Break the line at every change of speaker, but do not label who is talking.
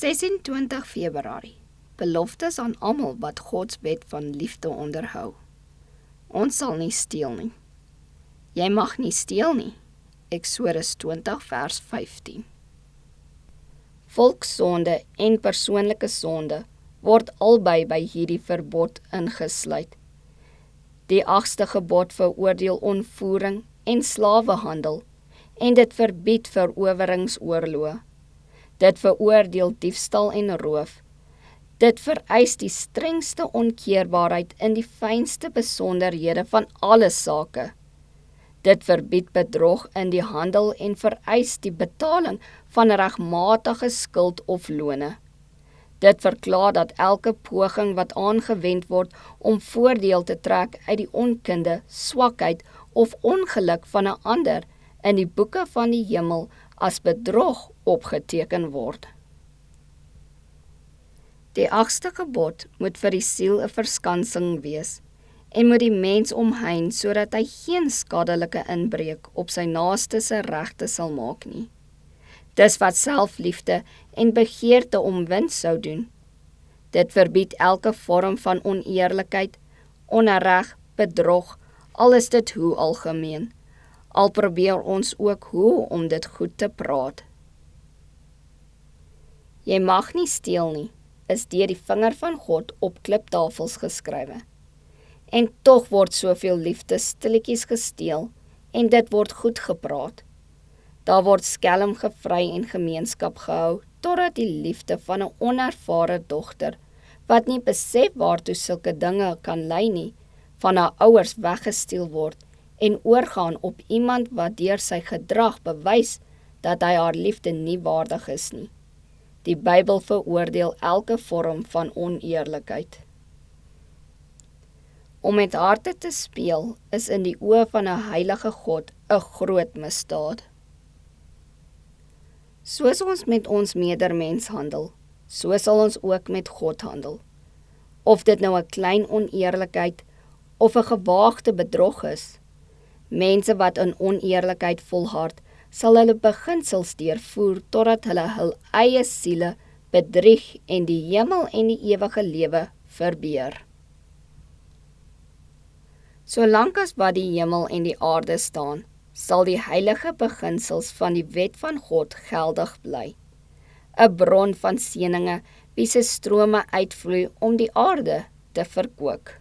26 Februarie. Beloftes aan almal wat Gods wet van liefde onderhou. Ons sal nie steel nie. Jy mag nie steel nie. Eksodus 20 vers 15. Volkssonde en persoonlike sonde word albei by hierdie verbod ingesluit. Die 8ste gebod veroordeel ontvoering en slawehandel en dit verbied veroweringsoorloë. Dit veroordeel diefstal en roof. Dit vereis die strengste onkeerbaarheid in die fynste besonderhede van alle sake. Dit verbied bedrog in die handel en vereis die betaling van regmatige skuld of lone. Dit verklaar dat elke poging wat aangewend word om voordeel te trek uit die onkunde, swakheid of ongeluk van 'n ander in die boeke van die hemel as bedrog opgeteken word. Die 8ste gebod moet vir die siel 'n verskansing wees en moet die mens omhein sodat hy geen skadelike inbreuk op sy naaste se regte sal maak nie. Dis wat selfliefde en begeerte om wind sou doen. Dit verbied elke vorm van oneerlikheid, onreg, bedrog, al is dit hoe algemeen. Al probeer ons ook hoe om dit goed te praat. Jy mag nie steel nie, is deur die vinger van God op kliptafels geskrywe. En tog word soveel liefde stilletjies gesteel en dit word goed gepraat. Daar word skelm gevry en gemeenskap gehou totdat die liefde van 'n onervare dogter, wat nie besef waartoe sulke dinge kan lei nie, van haar ouers weggesteel word en oorgaan op iemand wat deur sy gedrag bewys dat hy haar liefde nie waardig is nie. Die Bybel veroordeel elke vorm van oneerlikheid. Om met harte te speel is in die oë van 'n heilige God 'n groot misdaad. Soos ons met ons medermens handel, so sal ons ook met God handel. Of dit nou 'n klein oneerlikheid of 'n gewaagde bedrog is, mense wat in oneerlikheid volhard, sal hulle beginsels deurvoer totdat hulle hul eie siele bedrieg en die hemel en die ewige lewe verbeur. Solank as wat die hemel en die aarde staan, sal die heilige beginsels van die wet van God geldig bly. 'n bron van seëninge wie se strome uitvloei om die aarde te verkoop.